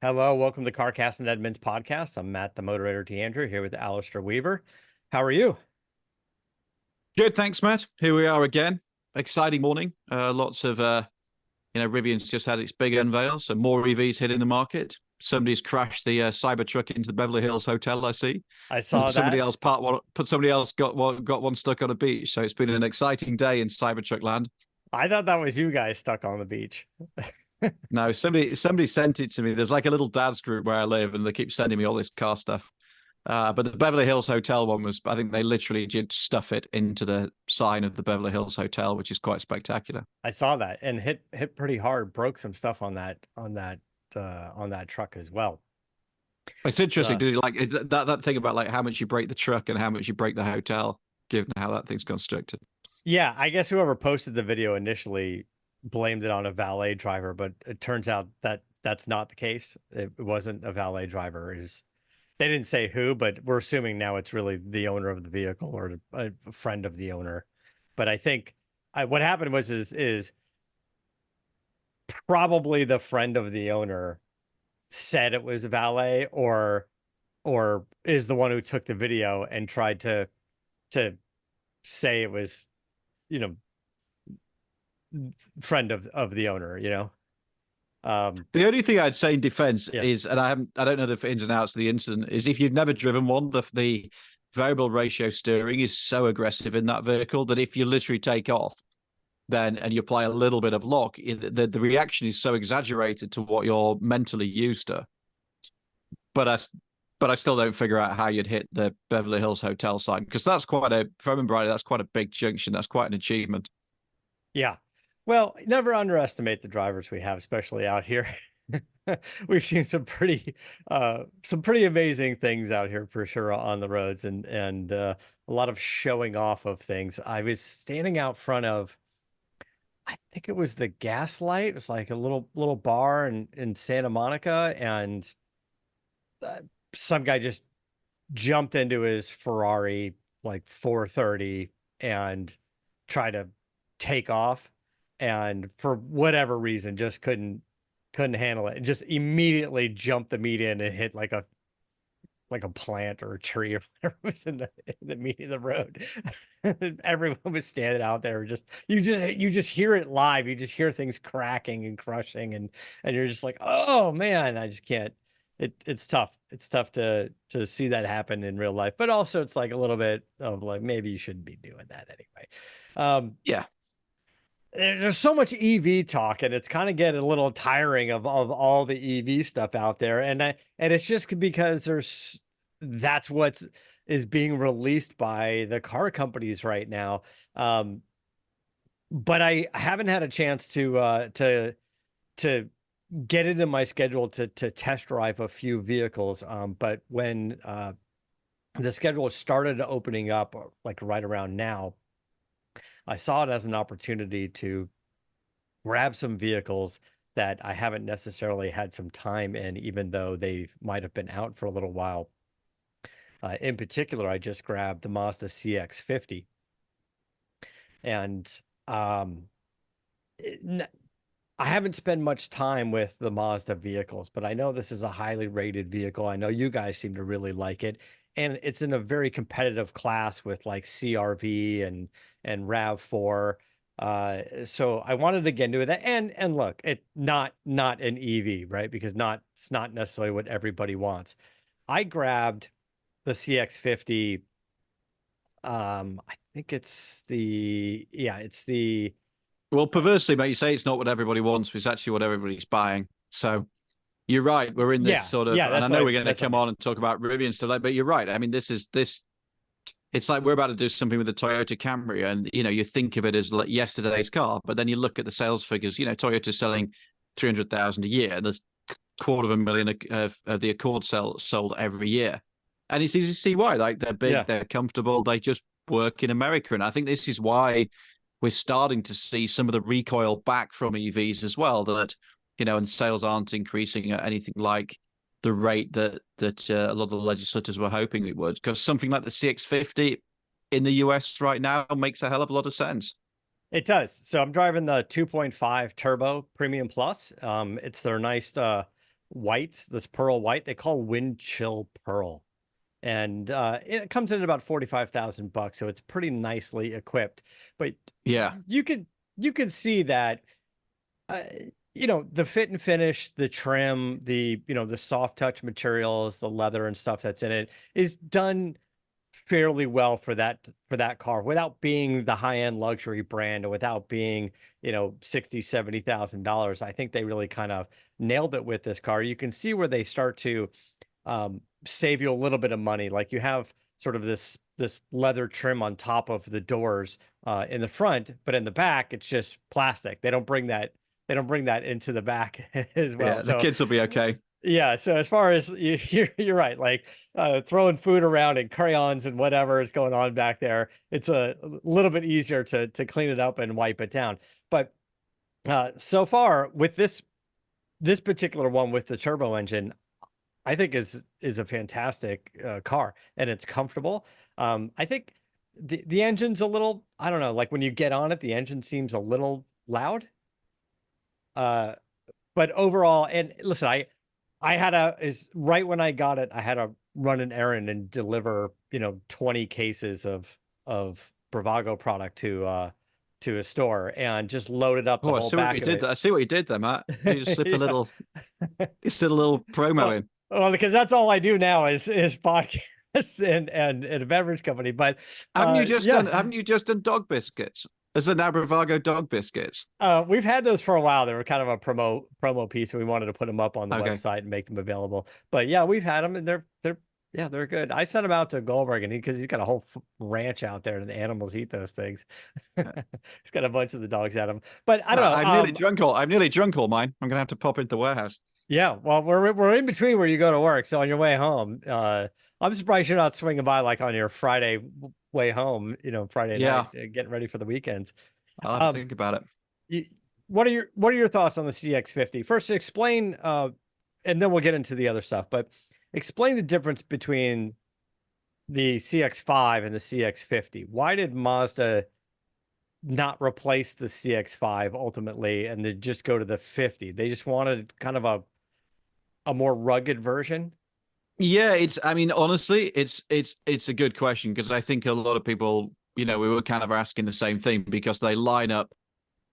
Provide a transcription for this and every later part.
Hello, welcome to CarCast+Edmunds podcast. I'm Matt, the Motorator T. Andrew, here with Alistair Weaver. How are you? Good, thanks, Matt. Here we are again. Exciting morning. Lots of, Rivian's just had its big unveil, so more EVs hitting the market. Somebody's crashed the Cybertruck into the Beverly Hills Hotel, I see. I saw that. Somebody else got one stuck on a beach. So it's been an exciting day in Cybertruck land. I thought that was you guys stuck on the beach. No, somebody sent it to me. There's like a little dad's group where I live, and they keep sending me all this car stuff. But the Beverly Hills Hotel one was, I think they literally did stuff it into the sign of the Beverly Hills Hotel, which is quite spectacular. I saw that and hit pretty hard, broke some stuff on that truck as well. It's interesting, that thing about like how much you break the truck and how much you break the hotel, given how that thing's constructed. Yeah, I guess whoever posted the video initially blamed it on a valet driver, but it turns out that that's not the case. It wasn't a valet driver. They didn't say who, but we're assuming now it's really the owner of the vehicle or a friend of the owner. But I think what happened is probably the friend of the owner said it was a valet, or is the one who took the video and tried to say it was, you know, friend of the owner, The only thing I'd say in defense yeah. is, and I don't know the ins and outs of the incident, is if you've never driven one, the variable ratio steering is so aggressive in that vehicle that if you literally take off, and you apply a little bit of lock, the reaction is so exaggerated to what you're mentally used to. But I still don't figure out how you'd hit the Beverly Hills Hotel sign, because that's quite a, if I remember right, that's quite a big junction. That's quite an achievement. Yeah. Well, never underestimate the drivers we have, especially out here. We've seen some pretty amazing things out here for sure on the roads, and a lot of showing off of things. I was standing out front of, I think it was the Gaslight. It was like a little bar in Santa Monica, and some guy just jumped into his Ferrari like 430 and tried to take off, and for whatever reason just couldn't handle it and just immediately jumped the median and hit like a plant or a tree or whatever was in the median of the road. Everyone was standing out there, you just hear it live. You just hear things cracking and crushing, and you're just like, oh man, I just can't. It's tough. It's tough to see that happen in real life, but also it's like a little bit of like, maybe you shouldn't be doing that anyway. Yeah. There's so much EV talk, and it's kind of getting a little tiring of all the EV stuff out there. And it's just because that's what is being released by the car companies right now. But I haven't had a chance to get into my schedule to test drive a few vehicles. But when the schedule started opening up, like right around now, I saw it as an opportunity to grab some vehicles that I haven't necessarily had some time in, even though they might have been out for a little while. In particular, I just grabbed the Mazda CX-50. And I haven't spent much time with the Mazda vehicles, but I know this is a highly rated vehicle. I know you guys seem to really like it. And it's in a very competitive class with like CRV and RAV4. So I wanted to get into that. And look, it not an EV, right? Because it's not necessarily what everybody wants. I grabbed the CX-50. I think it's the Well, perversely, mate, you say it's not what everybody wants, but it's actually what everybody's buying. So you're right. We're in this sort of, and I know we're going to come on and talk about Rivian stuff, but you're right. I mean, this. It's like we're about to do something with the Toyota Camry, and you think of it as like yesterday's car, but then you look at the sales figures. Toyota's selling 300,000 a year. There's 250,000 of the Accord sold every year, and it's easy to see why. Like, they're big, they're comfortable, they just work in America, and I think this is why we're starting to see some of the recoil back from EVs as well. That and sales aren't increasing at anything like the rate that a lot of the legislators were hoping it would, because something like the CX-50 in the US right now makes a hell of a lot of sense. It does. So I'm driving the 2.5 Turbo Premium Plus. It's their nice white, this pearl white, they call wind chill pearl. And it comes in at about $45,000, so it's pretty nicely equipped. But yeah, you could see that, you know, the fit and finish, the trim, the, you know, the soft touch materials, the leather and stuff that's in it is done fairly well for that car without being the high-end luxury brand, or without being, you know, $60,000-$70,000. I think they really kind of nailed it with this car. You can see where they start to save you a little bit of money. Like, you have sort of this leather trim on top of the doors in the front, but in the back it's just plastic. They don't bring that into the back as well. Yeah, the kids will be okay. Yeah, so as far as you're right, like throwing food around and crayons and whatever is going on back there, it's a little bit easier to clean it up and wipe it down. But so far with this particular one with the turbo engine, I think is a fantastic car, and it's comfortable. I think the engine's a little, I don't know, like when you get on it, the engine seems a little loud. But overall, and listen, I had right when I got it, I had to run an errand and deliver, you know, 20 cases of Bravago product to a store, and just loaded up the whole back of it. I see what you did there, Matt. You just slip a little, you slid a little promo in. Well, because that's all I do now is podcasts and a beverage company. But haven't you just done dog biscuits? As the now Bravago dog biscuits. We've had those for a while. They were kind of a promo piece, and we wanted to put them up on the website and make them available. But yeah, we've had them, and they're good. I sent them out to Goldberg, and because he's got a whole ranch out there, and the animals eat those things. He's got a bunch of the dogs at him. But I don't know. I'm nearly drunk all mine. I'm gonna have to pop into the warehouse. Yeah, well, we're in between where you go to work, so on your way home, I'm surprised you're not swinging by like on your Friday way home, you know, Friday night, getting ready for the weekends. I'll have to think about it. What are your thoughts on the CX-50? First, explain, and then we'll get into the other stuff. But explain the difference between the CX-5 and the CX-50. Why did Mazda not replace the CX-5 ultimately, and then just go to the 50? They just wanted kind of a more rugged version. Yeah, I mean, honestly, it's a good question, because I think a lot of people, you know, we were kind of asking the same thing, because they line up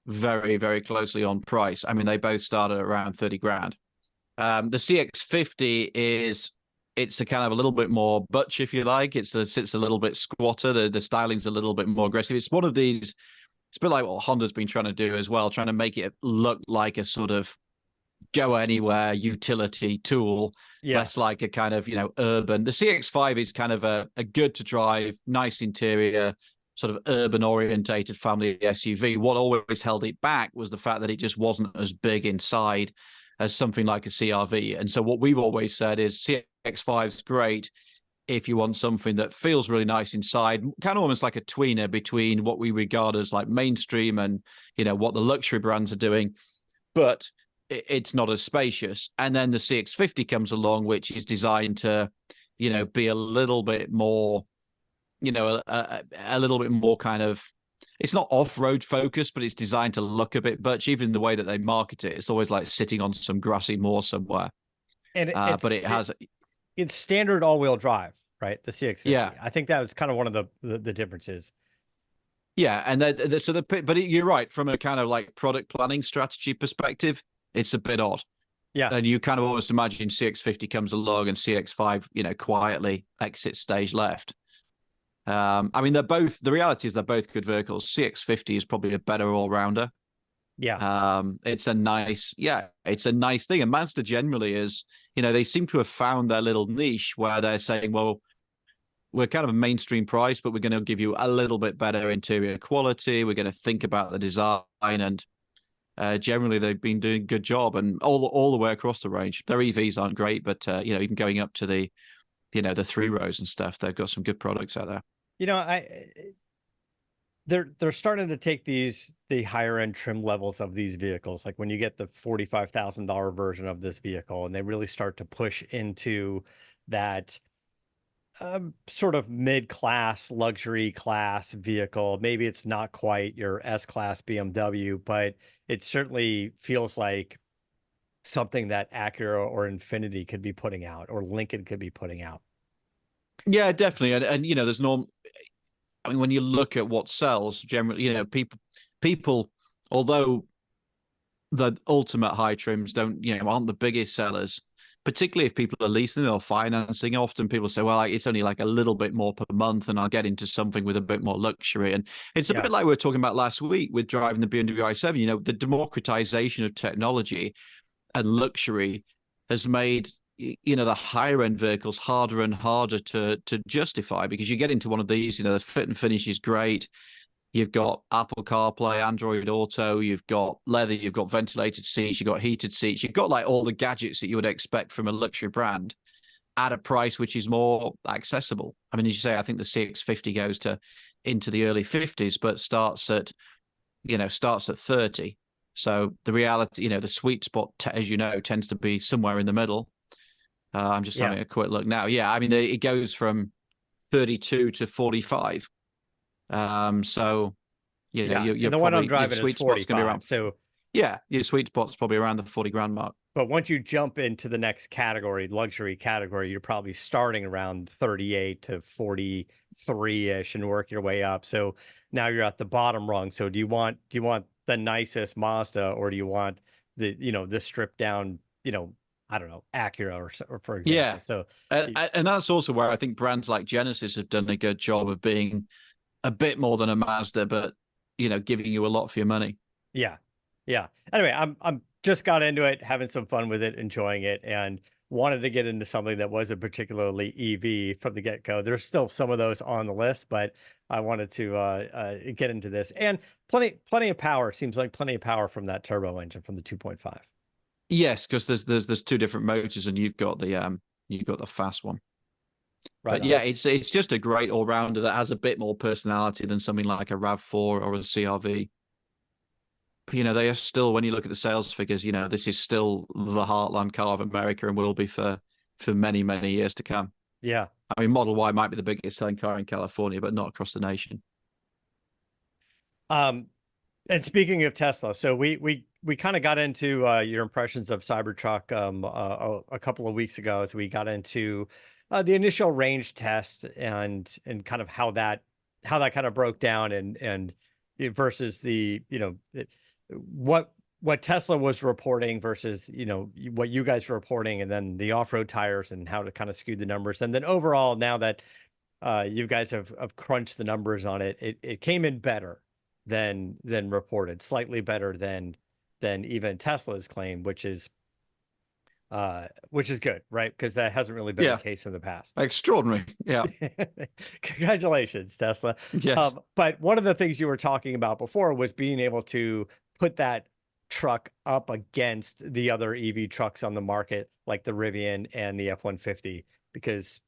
very, very closely on price. I mean, they both start at around 30 grand. The CX-50 it's a kind of a little bit more butch, if you like. It sits a little bit squatter. The styling's a little bit more aggressive. It's one of these, it's a bit like what Honda's been trying to do as well, trying to make it look like a sort of go anywhere utility tool, less like a kind of, you know, urban. The CX-5 is kind of a good to drive, nice interior, sort of urban orientated family SUV. What always held it back was the fact that it just wasn't as big inside as something like a CR-V. And so what we've always said is CX-5 is great if you want something that feels really nice inside, kind of almost like a tweener between what we regard as like mainstream and, you know, what the luxury brands are doing, but it's not as spacious. And then the CX-50 comes along, which is designed to, you know, be a little bit more, you know, a little bit more kind of, it's not off-road focused, but it's designed to look a bit butch. Even the way that they market it, it's always like sitting on some grassy moor somewhere. And but it's standard all-wheel drive, right? The CX-50. Yeah, I think that was kind of one of the differences. Yeah, and but you're right, from a kind of like product planning strategy perspective, it's a bit odd. Yeah, and you kind of almost imagine CX-50 comes along and CX-5, you know, quietly exits stage left. I mean, the reality is they're both good vehicles. CX-50 is probably a better all-rounder. Yeah. It's a nice thing. And Mazda generally is, you know, they seem to have found their little niche where they're saying, well, we're kind of a mainstream price, but we're going to give you a little bit better interior quality. We're going to think about the design, and generally they've been doing a good job, and all the way across the range. Their EVs aren't great, but you know, even going up to the 3 rows and stuff, they've got some good products out there. You know, they're starting to take the higher end trim levels of these vehicles, like when you get the $45,000 version of this vehicle, and they really start to push into that sort of mid-class luxury class vehicle. Maybe it's not quite your S-Class BMW, but it certainly feels like something that Acura or Infiniti could be putting out, or Lincoln could be putting out. Yeah, definitely. And you know, there's no, I mean, when you look at what sells, generally, you know, people, although the ultimate high trims don't, you know, aren't the biggest sellers, particularly if people are leasing or financing. Often people say, well, it's only like a little bit more per month and I'll get into something with a bit more luxury. And it's a bit like we were talking about last week with driving the BMW i7. You know, the democratization of technology and luxury has made, you know, the higher end vehicles harder and harder to justify, because you get into one of these, you know, the fit and finish is great. You've got Apple CarPlay, Android Auto, you've got leather, you've got ventilated seats, you've got heated seats, you've got like all the gadgets that you would expect from a luxury brand at a price which is more accessible. I mean, as you say, I think the CX-50 goes to into the early 50s, but starts at 30. So the reality, you know, the sweet spot, as you know, tends to be somewhere in the middle. I'm just having a quick look now. Yeah, I mean, it goes from 32 to 45. So, you know, you're the probably, one I'm driving your is 45. around, so yeah, your sweet spot's probably around the 40 grand mark. But once you jump into the next category, luxury category, you're probably starting around 38 to 43-ish and work your way up. So now you're at the bottom rung. So do you want the nicest Mazda, or do you want the stripped down, I don't know, Acura or for example? Yeah. So and that's also where I think brands like Genesis have done a good job of being a bit more than a Mazda, but, you know, giving you a lot for your money. Yeah. Yeah. Anyway, I'm just got into it, having some fun with it, enjoying it, and wanted to get into something that wasn't particularly EV from the get-go. There's still some of those on the list, but I wanted to get into this. And plenty of power. Seems like plenty of power from that turbo engine from the 2.5. Yes, because there's two different motors, and you've got the fast one. Right but on. yeah, it's just a great all-rounder that has a bit more personality than something like a RAV4 or a CRV. You know, they are still, when you look at the sales figures, you know, this is still the heartland car of America and will be for many, many years to come. Yeah. I mean, Model Y might be the biggest selling car in California, but not across the nation. And speaking of Tesla, so we kind of got into your impressions of Cybertruck a couple of weeks ago, as we got into the initial range test and kind of how that kind of broke down and versus the what Tesla was reporting versus what you guys were reporting, and then the off-road tires and how to kind of skew the numbers, and then overall, now that you guys have crunched the numbers on it, it came in better than reported, slightly better than even Tesla's claim, which is good, right? Because that hasn't really been the case in the past. Extraordinary. Yeah. Congratulations, Tesla. Yes. But one of the things you were talking about before was being able to put that truck up against the other EV trucks on the market, like the Rivian and the F-150, because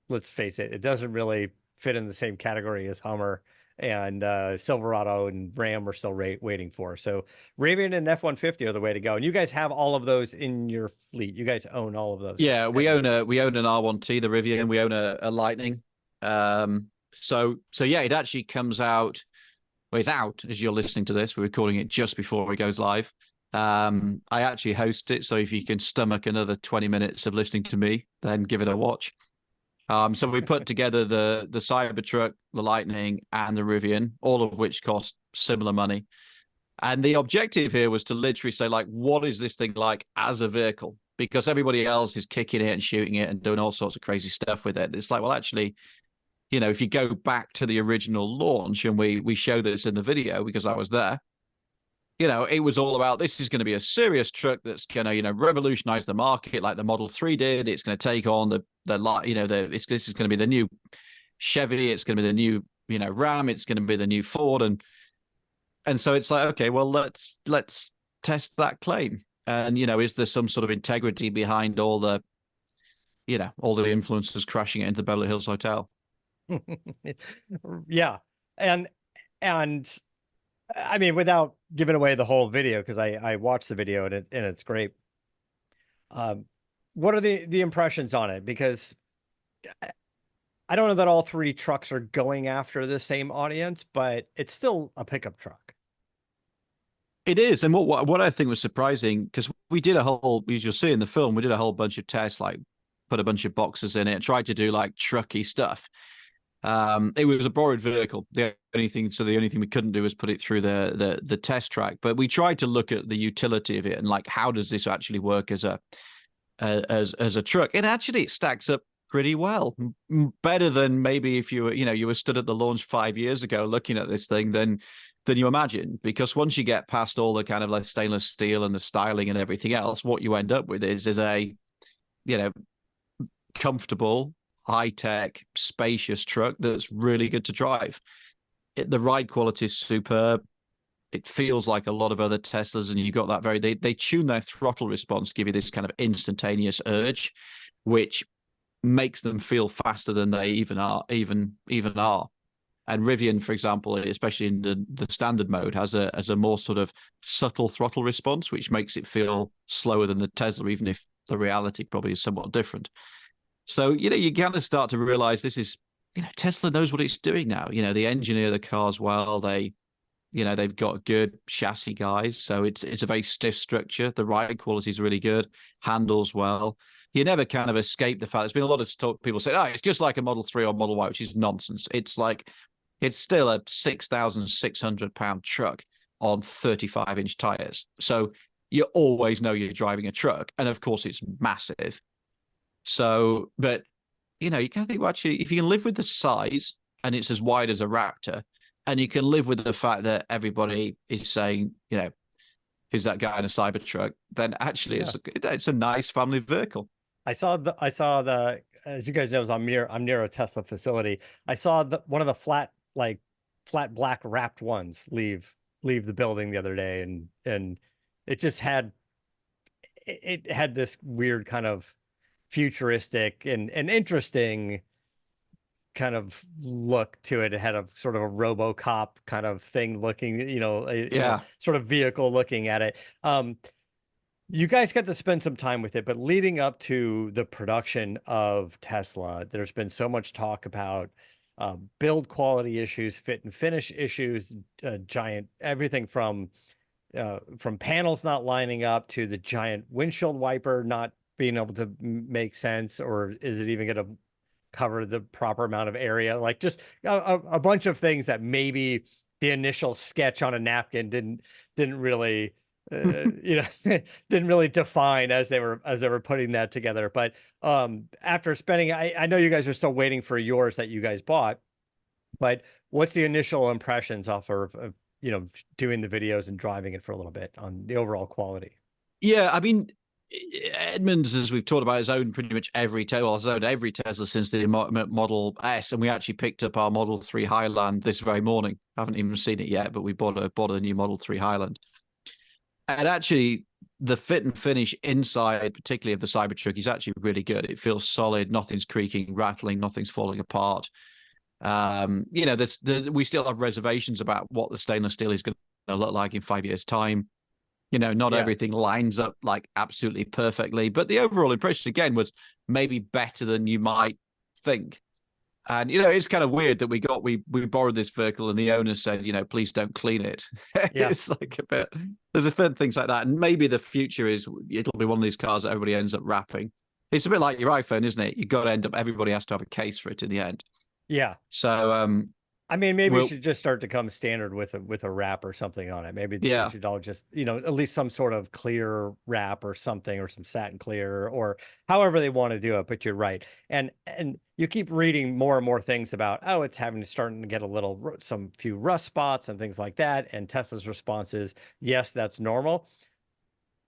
let's face it, it doesn't really fit in the same category as Hummer and Silverado and Ram are still waiting for. So Rivian and F-150 are the way to go. And you guys have all of those in your fleet. You guys own all of those. Yeah, we own an R1T, the Rivian. We own a Lightning. So yeah, it actually comes out. Well, it's out as you're listening to this. We're recording it just before it goes live. I actually host it, so if you can stomach another 20 minutes of listening to me, then give it a watch. So we put together the Cybertruck, the Lightning, and the Rivian, all of which cost similar money. And the objective here was to literally say, like, what is this thing like as a vehicle? Because everybody else is kicking it and shooting it and doing all sorts of crazy stuff with it. It's like, well, actually, you know, if you go back to the original launch, and we show this in the video because I was there, you know, it was all about, this is going to be a serious truck that's going to, you know, revolutionize the market like the Model 3 did. It's going to take on this is going to be the new Chevy. It's going to be the new, you know, Ram. It's going to be the new Ford. And so it's like, okay, well, let's test that claim. And, you know, is there some sort of integrity behind all the influencers crashing it into the Beverly Hills Hotel? Yeah. And I mean, without giving away the whole video, because I watched the video and it's great. What are the impressions on it? Because I don't know that all three trucks are going after the same audience, but it's still a pickup truck. It is. And what I think was surprising, because we did a whole, as you'll see in the film, we did a whole bunch of tests, like put a bunch of boxes in it, tried to do like trucky stuff. It was a borrowed vehicle. The only thing we couldn't do was put it through the test track. But we tried to look at the utility of it and like, how does this actually work as a truck? And actually, it stacks up pretty well, better than maybe if you were stood at the launch 5 years ago looking at this thing than you imagine. Because once you get past all the kind of like stainless steel and the styling and everything else, what you end up with is a comfortable, high-tech, spacious truck that's really good to drive. The ride quality is superb. It feels like a lot of other Teslas, and you got that they tune their throttle response to give you this kind of instantaneous urge, which makes them feel faster than they even are. And Rivian, for example, especially in the standard mode, has a more sort of subtle throttle response, which makes it feel slower than the Tesla, even if the reality probably is somewhat different. So, you kind of start to realize this is, Tesla knows what it's doing now. They engineer the cars well. They've got good chassis guys. So it's a very stiff structure. The ride quality is really good, handles well. You never kind of escape the fact. There's been a lot of people say, oh, it's just like a Model 3 or Model Y, which is nonsense. It's still a 6,600 pound truck on 35-inch tires. So you always know you're driving a truck. And of course, it's massive. So, but, you kind of think, well, actually, if you can live with the size and it's as wide as a Raptor, and you can live with the fact that everybody is saying, who's that guy in a Cybertruck, then actually it's a nice family vehicle. I saw the, as you guys know, I'm near a Tesla facility. I saw one of the flat black wrapped ones leave the building the other day, and it just had this weird kind of futuristic and interesting kind of look to it. It had a sort of a RoboCop kind of thing looking, sort of vehicle looking at it. You guys got to spend some time with it, but leading up to the production of Tesla, there's been so much talk about build quality issues, fit and finish issues, giant everything from panels not lining up to the giant windshield wiper not being able to make sense, or is it even going to cover the proper amount of area? Like just a bunch of things that maybe the initial sketch on a napkin didn't really didn't really define as they were putting that together. But after spending, I know you guys are still waiting for yours that you guys bought, but what's the initial impressions off of doing the videos and driving it for a little bit on the overall quality? Yeah, I mean, Edmunds, as we've talked about, has owned pretty much every Tesla since the Model S, and we actually picked up our Model 3 Highland this very morning. I haven't even seen it yet, but we bought a new Model 3 Highland. And actually, the fit and finish inside, particularly of the Cybertruck, is actually really good. It feels solid. Nothing's creaking, rattling. Nothing's falling apart. We still have reservations about what the stainless steel is going to look like in 5 years' time. Not everything lines up like absolutely perfectly, but the overall impression again was maybe better than you might think. And it's kind of weird that we borrowed this vehicle and the owner said, please don't clean it. Yeah. It's like a bit. There's a few things like that, and maybe the future is it'll be one of these cars that everybody ends up wrapping. It's a bit like your iPhone, isn't it? You got to end up. Everybody has to have a case for it in the end. Yeah. So I mean, maybe it should just start to come standard with a wrap or something on it. Maybe they should all just, at least some sort of clear wrap or something, or some satin clear, or however they want to do it. But you're right. And you keep reading more and more things about, it's starting to get some few rust spots and things like that. And Tesla's response is, yes, that's normal.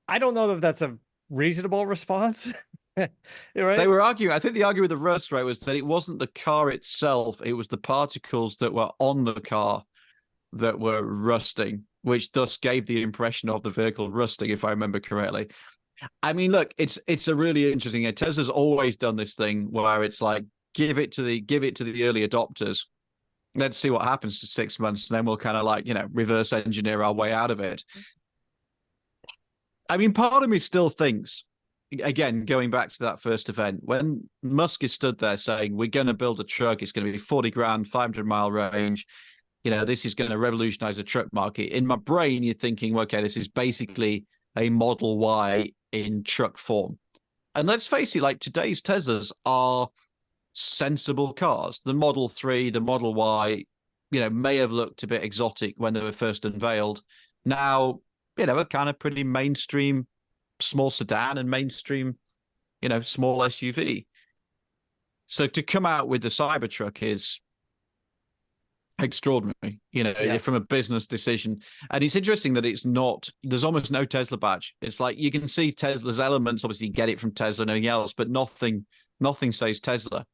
I don't know if that's a reasonable response. Right? They were arguing. I think the argument with the rust, right, was that it wasn't the car itself; it was the particles that were on the car that were rusting, which thus gave the impression of the vehicle rusting, if I remember correctly. I mean, look, it's a really interesting. Tesla's always done this thing where it's like give it to the early adopters. Let's see what happens for 6 months, and then we'll kind of reverse engineer our way out of it. I mean, part of me still thinks, again, going back to that first event, when Musk is stood there saying, we're going to build a truck, it's going to be 40 grand, 500-mile range, this is going to revolutionize the truck market. In my brain, you're thinking, okay, this is basically a Model Y in truck form. And let's face it, like today's Teslas are sensible cars. The Model 3, the Model Y, may have looked a bit exotic when they were first unveiled. Now, a kind of pretty mainstream small sedan and mainstream, small SUV. So to come out with the Cybertruck is extraordinary, from a business decision. And it's interesting that there's almost no Tesla badge. It's like you can see Tesla's elements, obviously you get it from Tesla and anything else, but nothing says Tesla.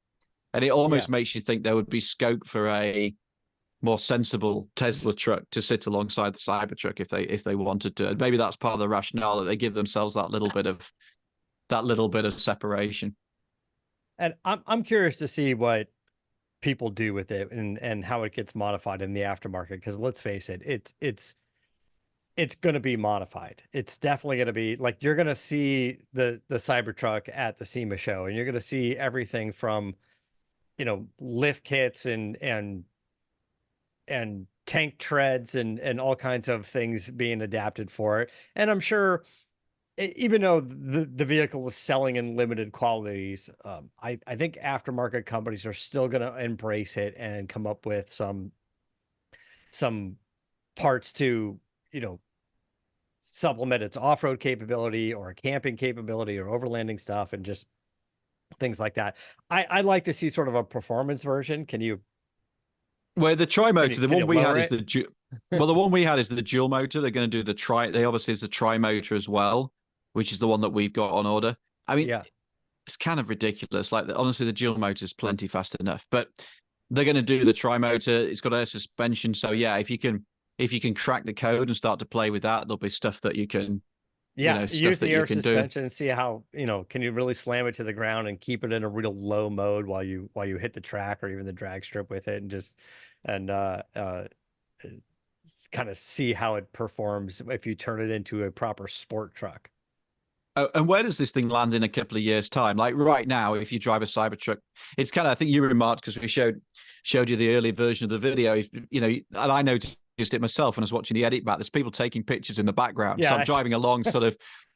And it almost makes you think there would be scope for a more sensible Tesla truck to sit alongside the Cybertruck if they wanted to. And maybe that's part of the rationale, that they give themselves that little bit of separation. And I'm curious to see what people do with it and how it gets modified in the aftermarket, because let's face it, it's going to be modified. It's definitely going to be like, you're going to see the Cybertruck at the SEMA show, and you're going to see everything from lift kits and tank treads and all kinds of things being adapted for it. And I'm sure, even though the vehicle is selling in limited quantities, I think aftermarket companies are still going to embrace it and come up with some parts to, supplement its off-road capability or camping capability or overlanding stuff and just things like that. I'd like to see sort of a performance version. Can you? Well, the tri-motor, the one we had is the one we had is the dual motor. They're going to do they obviously is the tri-motor as well, which is the one that we've got on order. I mean, it's kind of ridiculous. Like, honestly, the dual motor is plenty fast enough, but they're going to do the tri-motor. It's got air suspension. So yeah, if you can crack the code and start to play with that, there'll be stuff that you can, use the air suspension and see how, can you really slam it to the ground and keep it in a real low mode while you hit the track or even the drag strip with it, and just kind of see how it performs if you turn it into a proper sport truck. Oh, and where does this thing land in a couple of years' time? Like right now, if you drive a Cybertruck, it's kind of, I think you remarked, because we showed you the early version of the video, and I noticed it myself when I was watching the edit back. There's people taking pictures in the background. So I'm driving along, sort of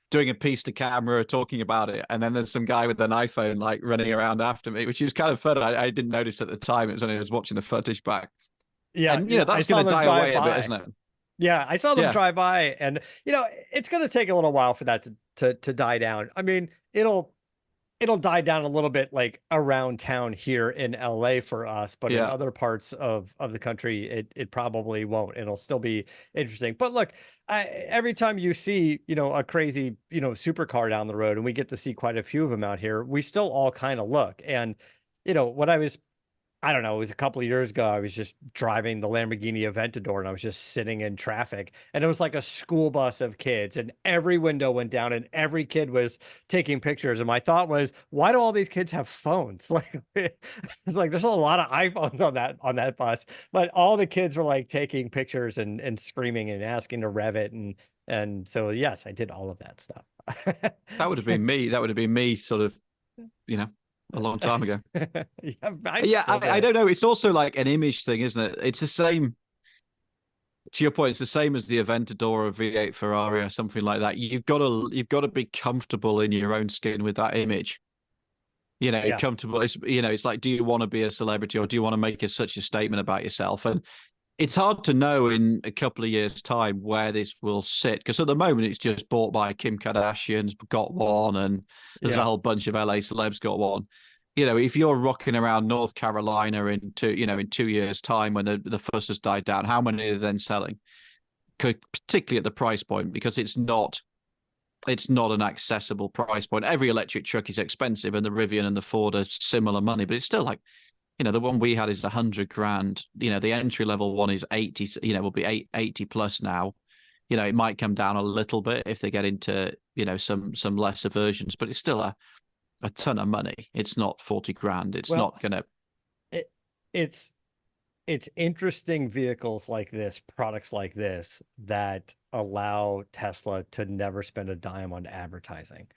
doing a piece to camera, talking about it, and then there's some guy with an iPhone like running around after me, which is kind of fun. I didn't notice at the time. It was only I was watching the footage back. Yeah, and that's going to die away a bit, isn't it? Yeah, I saw them drive by, and it's going to take a little while for that to die down. I mean, it'll die down a little bit like around town here in LA for us, but in other parts of the country, it probably won't. It'll still be interesting. But look, every time you see, a crazy, supercar down the road, and we get to see quite a few of them out here, we still all kind of look. And, when I don't know, it was a couple of years ago, I was just driving the Lamborghini Aventador, and I was just sitting in traffic, and it was like a school bus of kids, and every window went down and every kid was taking pictures. And my thought was, why do all these kids have phones? Like, it's like, there's a lot of iPhones on that bus, but all the kids were like taking pictures and screaming and asking to rev it. And so, yes, I did all of that stuff. That would have been me. That would have been me sort of, a long time ago. I don't know. It's also like an image thing, isn't it? It's the same. To your point, it's the same as the Aventador or V8 Ferrari or something like that. You've got to be comfortable in your own skin with that image. Comfortable. It's like, do you want to be a celebrity, or do you want to make such a statement about yourself? And it's hard to know in a couple of years' time where this will sit, because at the moment it's just bought by Kim Kardashian's got one, and there's a whole bunch of LA celebs got one. If you're rocking around North Carolina in 2 years' time, when the fuss has died down, how many are then selling? Particularly at the price point, because it's not an accessible price point. Every electric truck is expensive, and the Rivian and the Ford are similar money, but it's still like, the one we had is 100 grand. The entry level one is 80, will be 80 plus now. It might come down a little bit if they get into, some lesser versions, but it's still a ton of money. It's not 40 grand. It's not going to. It's interesting vehicles like this, products like this, that allow Tesla to never spend a dime on advertising.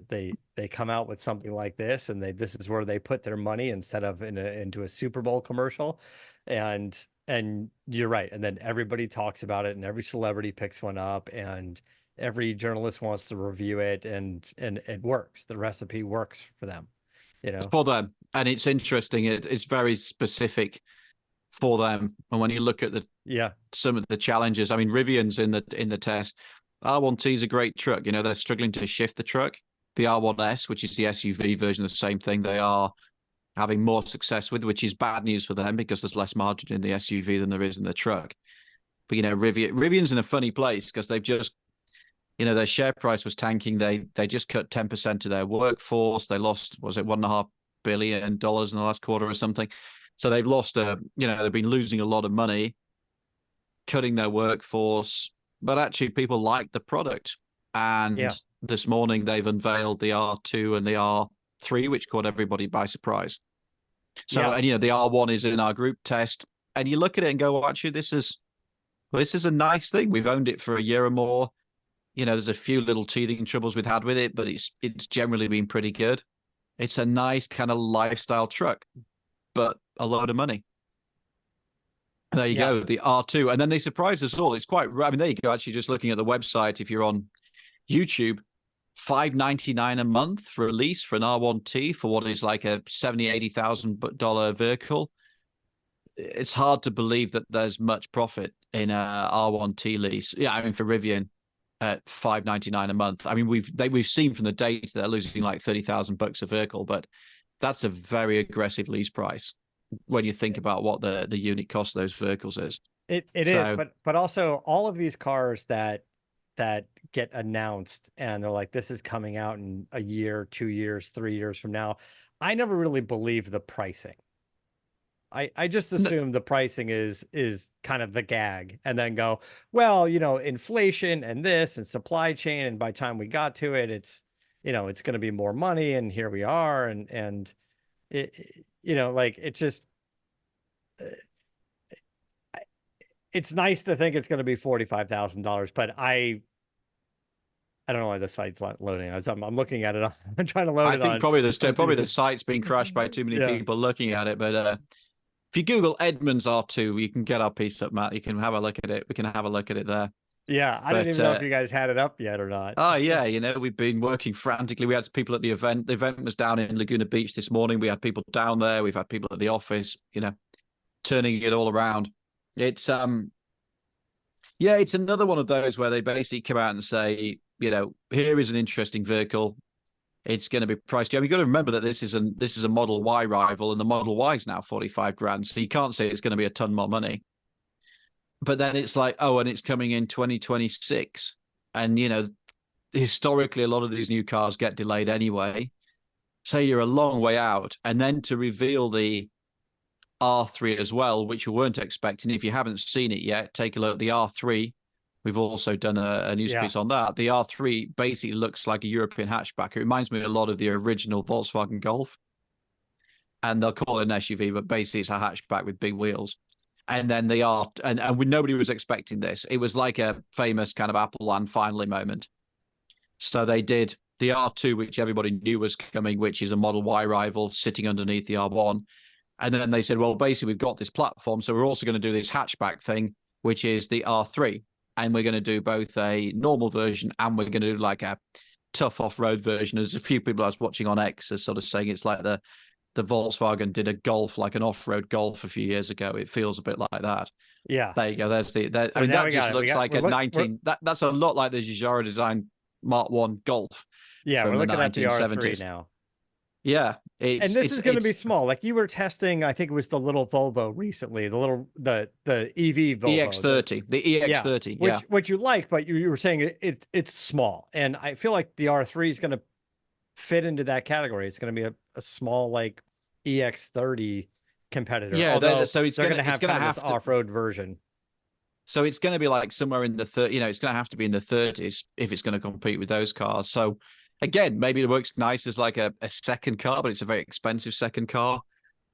They come out with something like this, and this is where they put their money instead of into a Super Bowl commercial. And and you're right. And then everybody talks about it, and every celebrity picks one up, and every journalist wants to review it, and it works. The recipe works for them, For them. And it's interesting. It's very specific for them. And when you look at some of the challenges, I mean, Rivian's in the test. R1T is a great truck. They're struggling to shift the truck. The R1S, which is the SUV version of the same thing, they are having more success with, which is bad news for them because there's less margin in the SUV than there is in the truck. But Rivian's in a funny place because they've just, their share price was tanking. They just cut 10% of their workforce. They lost, was it $1.5 billion in the last quarter or something? So they've lost they've been losing a lot of money, cutting their workforce, but actually people like the product. And this morning they've unveiled the R2 and the R3, which caught everybody by surprise. So, and the R1 is in our group test, and you look at it and go, well, actually, this is a nice thing. We've owned it for a year or more. There's a few little teething troubles we've had with it, but it's generally been pretty good. It's a nice kind of lifestyle truck, but a load of money. There you go, the R2. And then they surprised us all. It's quite, I mean, there you go. Actually, just looking at the website, if you're on YouTube, $599 a month for a lease for an R1T for what is like a $70,000-$80,000 vehicle. It's hard to believe that there's much profit in a R1T lease. Yeah, I mean, for Rivian at $599 a month. I mean, we've seen from the data they're losing like $30,000 a vehicle, but that's a very aggressive lease price when you think about what the unit cost of those vehicles is. It is, but also all of these cars that get announced and they're like, this is coming out in a year, 2 years, 3 years from now. I never really believe the pricing. I just assume the pricing is kind of the gag, and then go, well, inflation and this and supply chain, and by the time we got to it, it's it's going to be more money, and here we are, and it like it just it's nice to think it's going to be $45,000, but I don't know why the site's not loading. I'm looking at it. I'm trying to load it. I think probably the site's been crashed by too many people looking at it, but. If you Google Edmunds R2, you can get our piece up, Matt. You can have a look at it. We can have a look at it there. Yeah, I didn't even know if you guys had it up yet or not. Oh, yeah. We've been working frantically. We had people at the event. The event was down in Laguna Beach this morning. We had people down there. We've had people at the office, turning it all around. It's, it's another one of those where they basically come out and say, here is an interesting vehicle. It's going to be priced. You've got to remember that this is a Model Y rival, and the Model Y is now $45,000. So you can't say it's going to be a ton more money. But then it's like, oh, and it's coming in 2026. And, historically, a lot of these new cars get delayed anyway. So you're a long way out. And then to reveal the R3 as well, which you weren't expecting. If you haven't seen it yet, take a look at the R3. We've also done a news piece on that. The R3 basically looks like a European hatchback. It reminds me a lot of the original Volkswagen Golf. And they'll call it an SUV, but basically it's a hatchback with big wheels. And then they are, and nobody was expecting this. It was like a famous kind of Apple and finally moment. So they did the R2, which everybody knew was coming, which is a Model Y rival sitting underneath the R1. And then they said, well, basically we've got this platform. So we're also going to do this hatchback thing, which is the R3. And we're going to do both a normal version and we're going to do like a tough off-road version. There's a few people I was watching on X are sort of saying it's like the Volkswagen did a Golf, like an off-road Golf a few years ago. It feels a bit like that. Yeah. There you go. There's so I mean, that just looks like a 19. That's a lot like the Giugiaro design Mark 1 Golf. Yeah, we're looking at the R3 now. Yeah. And this is going to be small. Like you were testing, I think it was the little Volvo recently, the EV Volvo. EX30, the EX30. Which you like, but you were saying it's small. And I feel like the R3 is going to fit into that category. It's going to be a small like EX30 competitor. Yeah, so it's going to have this off-road version. So it's going to be like somewhere in the 30, it's going to have to be in the 30s if it's going to compete with those cars. So again, maybe it works nice as like a second car, but it's a very expensive second car.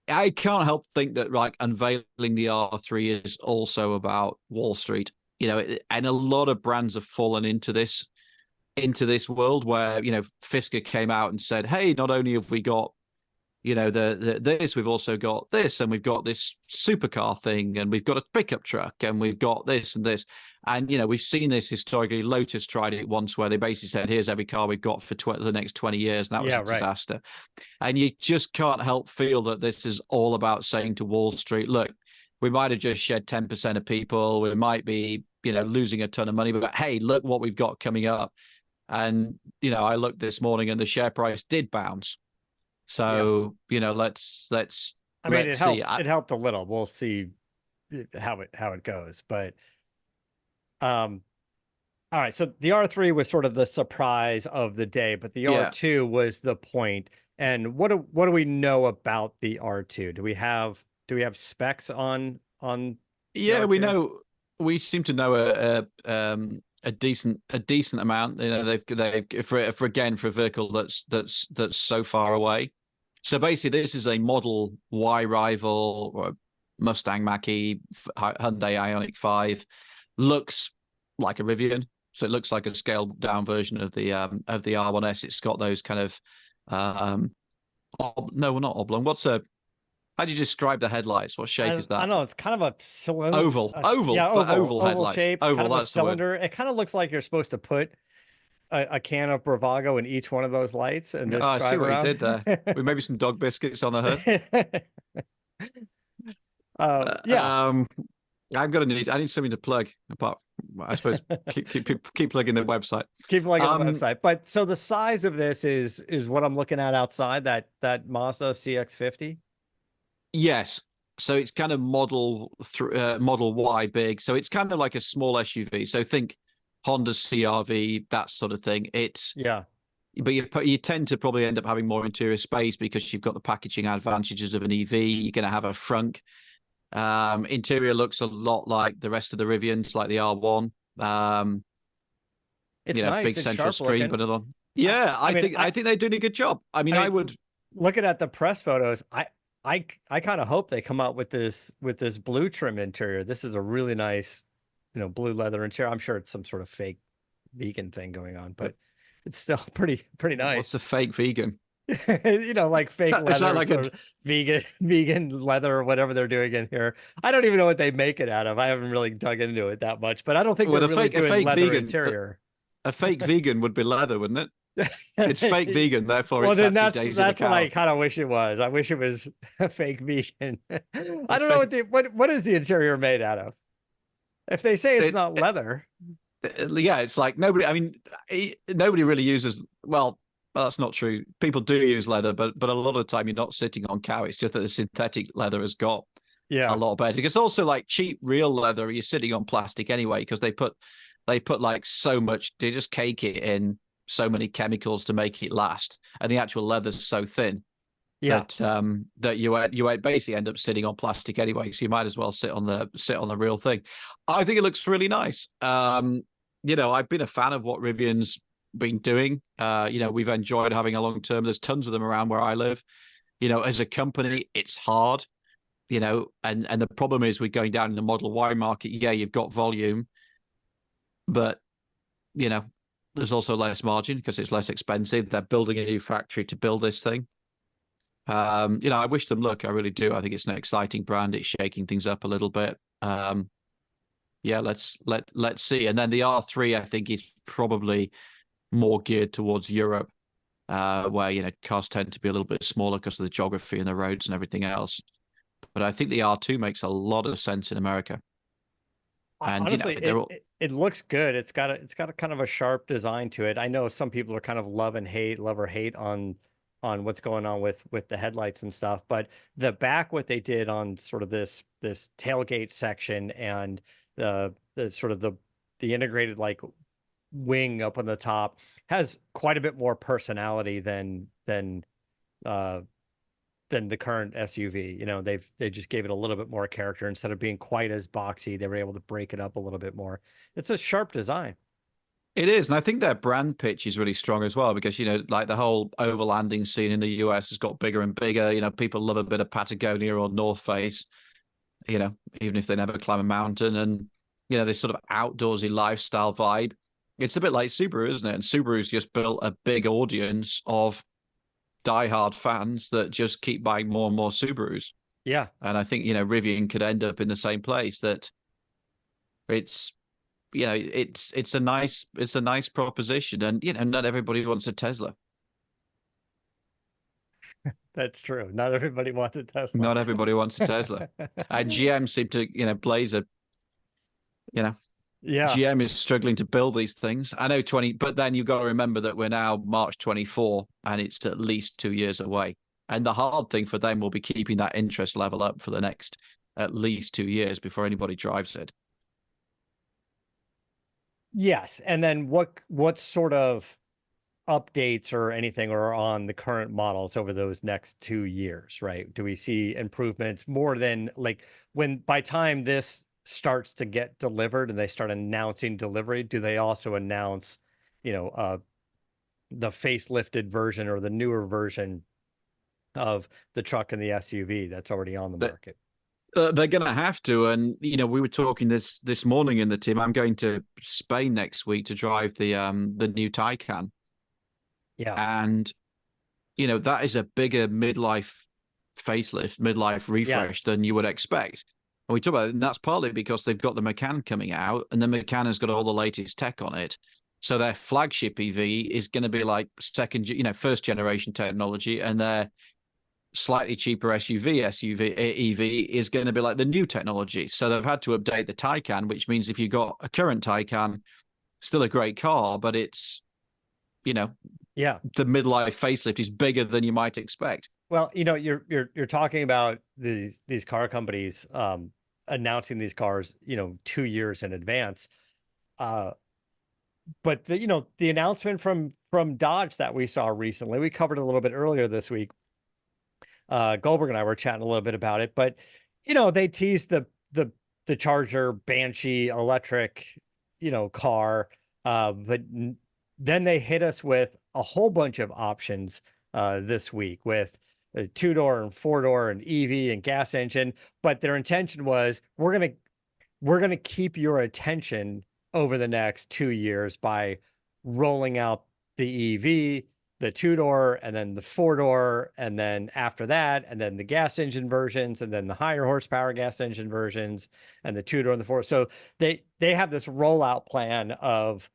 I can't help think that like unveiling the R3 is also about Wall Street, and a lot of brands have fallen into this world where, Fisker came out and said, hey, not only have we got you know, this, we've also got this, and we've got this supercar thing, and we've got a pickup truck, and we've got this and this. And, you know, we've seen this historically. Lotus tried it once where they basically said, here's every car we've got for the next 20 years. And that was a disaster. And you just can't help feel that this is all about saying to Wall Street, look, we might have just shed 10% of people. We might be, you know, losing a ton of money, but hey, look what we've got coming up. And, you know, I looked this morning and the share price did bounce. So, you know, let's I mean, it helped. It helped a little. We'll see how it goes. But all right. So the R3 was sort of the surprise of the day, but the R2 was the point. And what do we know about the R2? Do we have specs on? Yeah, we know. We seem to know a decent amount. You know, they've for a vehicle that's so far away. So basically, this is a Model Y rival, or Mustang Mach-E, Hyundai Ioniq 5. Looks like a Rivian, so it looks like a scaled down version of the R1S. It's got those kind of no, not oblong. How do you describe the headlights? What shape is that? I don't know. It's kind of a cylinder. Oval. Yeah, oval headlights. Shape. Oval, kind of a cylinder. It kind of looks like you're supposed to put a can of Bravago in each one of those lights and just drive I see what around. you did there. With maybe some dog biscuits on the hood. I need something to plug. Apart, I suppose keep plugging the website. Keep plugging the website. But so the size of this is what I'm looking at outside, that Mazda CX-50. Yes. So it's kind of Model Y big. So it's kind of like a small SUV. So think Honda CR-V, that sort of thing. But you tend to probably end up having more interior space because you've got the packaging advantages of an EV. You're going to have a frunk. Interior looks a lot like the rest of the Rivians, like the R1. It's nice. Big central screen, but I think they're doing a good job. I mean, I would looking at the press photos. I kind of hope they come out with this blue trim interior. This is a really nice, blue leather interior. I'm sure it's some sort of fake vegan thing going on, but it's still pretty nice. What's a fake vegan? Like fake leather, like vegan leather or whatever they're doing in here. I don't even know what they make it out of. I haven't really dug into it that much, but I don't think they're really doing leather vegan, interior. A fake vegan would be leather, wouldn't it? It's fake vegan, therefore. Well, then that's what I kind of wish it was. I wish it was a fake vegan. I don't know what is the interior made out of. If they say it's not leather, it's like nobody. I mean, nobody really uses. Well, that's not true. People do use leather, but a lot of the time you're not sitting on cow. It's just that the synthetic leather has got a lot better. It's also like cheap real leather. You're sitting on plastic anyway because they put like so much. They just cake it in so many chemicals to make it last, and the actual leather's so thin that you basically end up sitting on plastic anyway. So you might as well sit on the real thing. I think it looks really nice. I've been a fan of what Rivian's been doing. We've enjoyed having a long term. There's tons of them around where I live. As a company, it's hard. And the problem is we're going down in the Model Y market. Yeah, you've got volume, but there's also less margin because it's less expensive. They're building a new factory to build this thing. I wish them luck. I really do. I think it's an exciting brand. It's shaking things up a little bit. Let's see. And then the R3, I think, is probably more geared towards Europe, where cars tend to be a little bit smaller because of the geography and the roads and everything else. But I think the R2 makes a lot of sense in America. And honestly, it looks good. It's got a kind of a sharp design to it. I know some people are kind of love or hate on what's going on with the headlights and stuff, but the back, what they did on sort of this tailgate section and the sort of the integrated like wing up on the top has quite a bit more personality than the current SUV. They just gave it a little bit more character. Instead of being quite as boxy, they were able to break it up a little bit more. It's a sharp design. It is. And I think their brand pitch is really strong as well, because, like the whole overlanding scene in the US has got bigger and bigger. People love a bit of Patagonia or North Face, even if they never climb a mountain, and, this sort of outdoorsy lifestyle vibe. It's a bit like Subaru, isn't it? And Subaru's just built a big audience of diehard fans that just keep buying more and more Subarus. Yeah. And I think, Rivian could end up in the same place, that it's, it's a nice proposition. And, not everybody wants a Tesla. That's true. Not everybody wants a Tesla. Not everybody wants a Tesla. And GM seemed to, blaze a, yeah. GM is struggling to build these things. I know but then you've got to remember that we're now March 24 and it's at least 2 years away. And the hard thing for them will be keeping that interest level up for the next at least 2 years before anybody drives it. Yes. And then what sort of updates or anything are on the current models over those next 2 years, right? Do we see improvements more than like by time this starts to get delivered and they start announcing delivery, do they also announce, the facelifted version or the newer version of the truck and the SUV that's already on the market? They're going to have to. And, we were talking this morning in the team. I'm going to Spain next week to drive the new Taycan. Yeah. And, that is a bigger midlife facelift, midlife refresh than you would expect. And we talk about it, and that's partly because they've got the Macan coming out, and the Macan has got all the latest tech on it. So their flagship EV is going to be like first generation technology, and their slightly cheaper EV is going to be like the new technology. So they've had to update the Taycan, which means if you've got a current Taycan, still a great car, but it's, the midlife facelift is bigger than you might expect. Well, you're talking about these car companies announcing these cars, 2 years in advance. But the announcement from Dodge that we saw recently, we covered a little bit earlier this week. Goldberg and I were chatting a little bit about it, but they teased the Charger Banshee electric, car, but then they hit us with a whole bunch of options this week with a 2-door and 4-door and EV and gas engine. But their intention was we're gonna keep your attention over the next 2 years by rolling out the EV, the 2-door, and then the 4-door, and then after that, and then the gas engine versions, and then the higher horsepower gas engine versions, and the 2-door and the 4. So they have this rollout plan of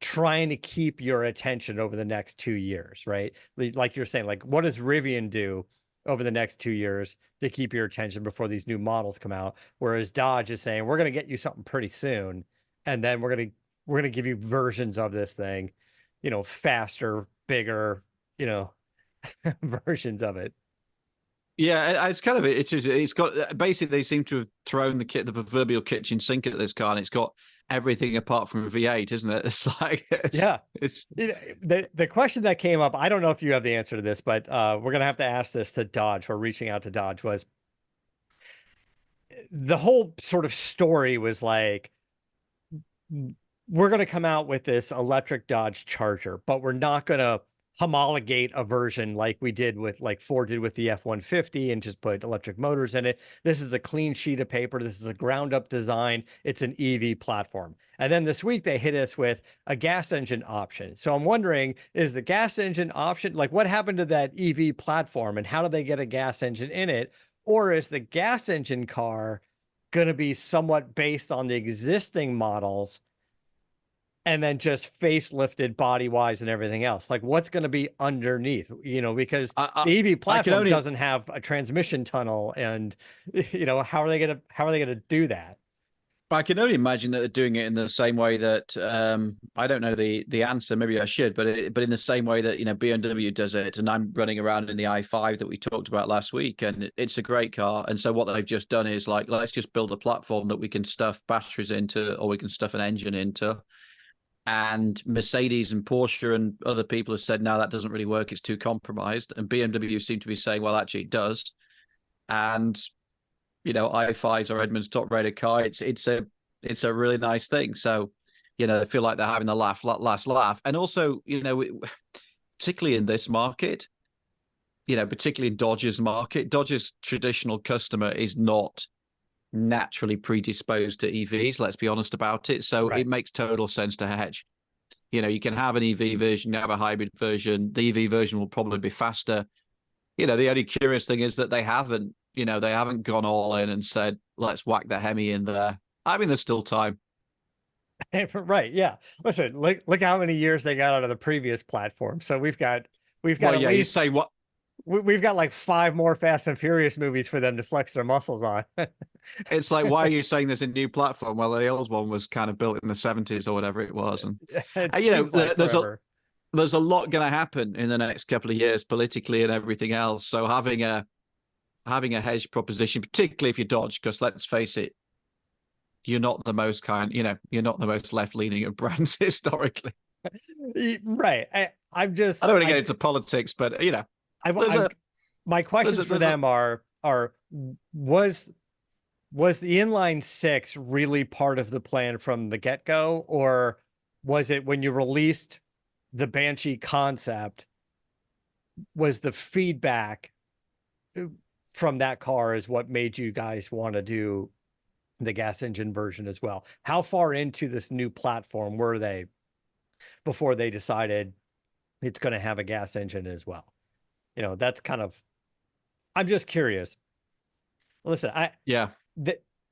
trying to keep your attention over the next 2 years, right? Like you're saying, like what does Rivian do over the next 2 years to keep your attention before these new models come out? Whereas Dodge is saying, we're going to get you something pretty soon. And then we're going to give you versions of this thing, faster, bigger, versions of it. Yeah, it's kind of it's got basically they seem to have thrown the proverbial kitchen sink at this car, and it's got everything apart from a V8, isn't it? It's like it's the question that came up. I don't know if you have the answer to this, but we're gonna have to ask this to Dodge. We're reaching out to Dodge. Was the whole sort of story was like, we're going to come out with this electric Dodge Charger, but we're not going to homologate a version like we did with Ford did with the F-150 and just put electric motors in it. This is a clean sheet of paper. This is a ground up design. It's an EV platform. And then this week they hit us with a gas engine option. So I'm wondering, is the gas engine option, like what happened to that EV platform and how do they get a gas engine in it? Or is the gas engine car going to be somewhat based on the existing models and then just facelifted body-wise and everything else? Like what's going to be underneath, because the EV platform doesn't have a transmission tunnel, and how are they going to do that? I can only imagine that they're doing it in the same way that I don't know the answer. Maybe I should, but in the same way that BMW does it. And I'm running around in the i5 that we talked about last week, and it's a great car. And so what they've just done is like, let's just build a platform that we can stuff batteries into, or we can stuff an engine into. And Mercedes and Porsche and other people have said, no, that doesn't really work. It's too compromised. And BMW seem to be saying, well, actually it does. And i5's our Edmunds top rated car. It's a really nice thing. So, they feel like they're having the last laugh. And also, particularly in this market, particularly in Dodge's market, Dodge's traditional customer is not naturally predisposed to EVs. Let's be honest about it. So It makes total sense to hedge. You can have an EV version, you have a hybrid version. The EV version will probably be faster. The only curious thing is that they haven't gone all in and said, let's whack the Hemi in there. I mean, there's still time. Right. Yeah. Listen, look how many years they got out of the previous platform. So we've got at least, you say what? We've got like 5 more Fast and Furious movies for them to flex their muscles on. It's like, why are you saying there's a new platform? Well, the old one was kind of built in the 70s or whatever it was. And there's a lot going to happen in the next couple of years politically and everything else. So having a hedge proposition, particularly if you're Dodge, because let's face it, you're not the most you're not the most left-leaning of brands historically. Right. I don't want to get into politics, but my questions for them are was the inline 6 really part of the plan from the get-go, or was it when you released the Banshee concept, was the feedback from that car is what made you guys want to do the gas engine version as well? How far into this new platform were they before they decided it's going to have a gas engine as well? That's kind of, I'm just curious. Listen,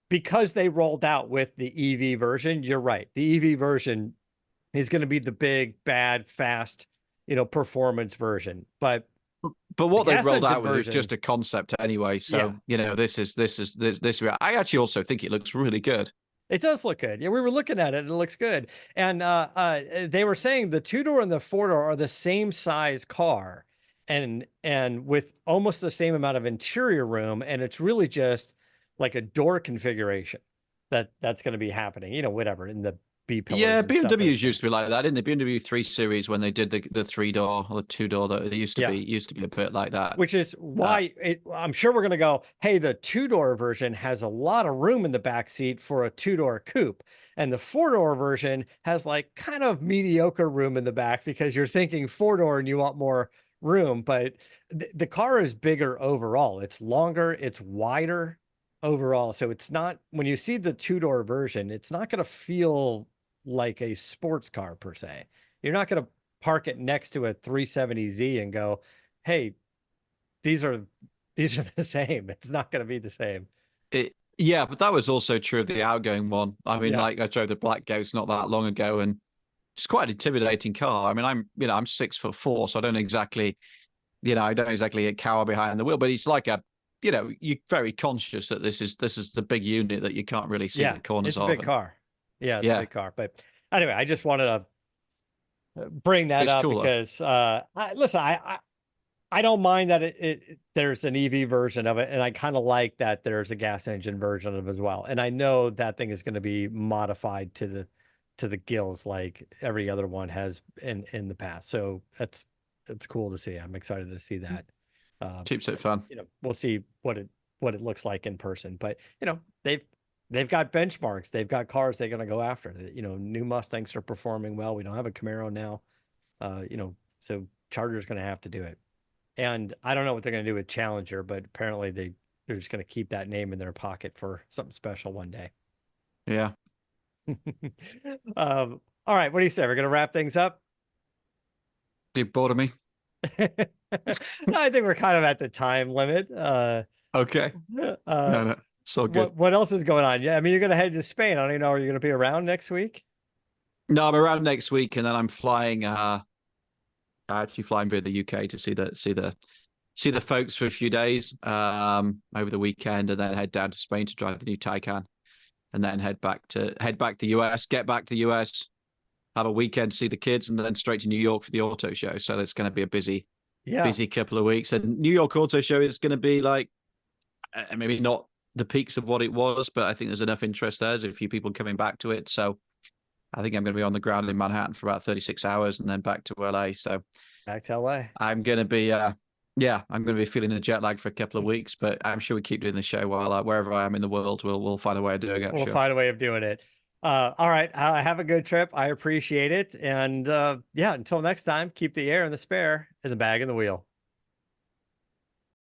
because they rolled out with the EV version, you're right. The EV version is going to be the big, bad, fast, performance version. But what they rolled out with is just a concept anyway. So, this. I actually also think it looks really good. It does look good. Yeah, we were looking at it and it looks good. And they were saying the 2-door and the 4-door are the same size car and with almost the same amount of interior room. And it's really just like a door configuration that's going to be happening, whatever, in the B pillars. Yeah, BMWs used to be like that in the BMW 3 Series when they did the 3-door or the 2-door. That used to be a bit like that. Which is why I'm sure we're going to go, hey, the 2-door version has a lot of room in the back seat for a 2-door coupe, and the 4-door version has like kind of mediocre room in the back because you're thinking 4-door and you want more room. But the car is bigger overall. It's longer. It's wider overall. So it's not, when you see the 2-door version, it's not going to feel like a sports car per se. You're not going to park it next to a 370Z and go, hey, these are the same. It's not going to be the same. Yeah, but that was also true of the outgoing one. I mean, like I drove the Black Ghost not that long ago, and it's quite an intimidating car. I mean, I'm 6'4", so I don't exactly cower behind the wheel, but it's like you're very conscious that this is the big unit that you can't really see the corners of. It's a big car. Yeah, it's a big car. But anyway, I just wanted to bring that up because I don't mind that there's an EV version of it, and I kind of like that there's a gas engine version of it as well. And I know that thing is going to be modified to the gills like every other one has in the past. So it's cool to see. I'm excited to see that. Keeps it fun. We'll see what it looks like in person. But they've got benchmarks. They've got cars they're going to go after. New Mustangs are performing well. We don't have a Camaro now. So Charger's going to have to do it. And I don't know what they're going to do with Challenger, but apparently they're just going to keep that name in their pocket for something special one day. Yeah. All right. What do you say? We're going to wrap things up. You bored of me? No, I think we're kind of at the time limit. Okay. No, so good. What else is going on? Yeah, I mean, you're going to head to Spain. I don't even know. Are you going to be around next week? No, I'm around next week, and then I'm flying. Actually flying via the UK to see the folks for a few days over the weekend, and then head down to Spain to drive the new Taycan, and then head back to the US, get back to the US, have a weekend, see the kids, and then straight to New York for the auto show. So it's going to be a busy couple of weeks. And New York Auto Show is going to be like maybe not the peaks of what it was, but I think there's enough interest there. There's a few people coming back to it. So I think I'm going to be on the ground in Manhattan for about 36 hours and then back to LA. So back to LA. I'm going to be, I'm going to be feeling the jet lag for a couple of weeks, but I'm sure we keep doing the show while wherever I am in the world, we'll find a way of doing it. We'll find a way of doing it. All right. Have a good trip. I appreciate it. And until next time, keep the air in the spare and the bag in the wheel.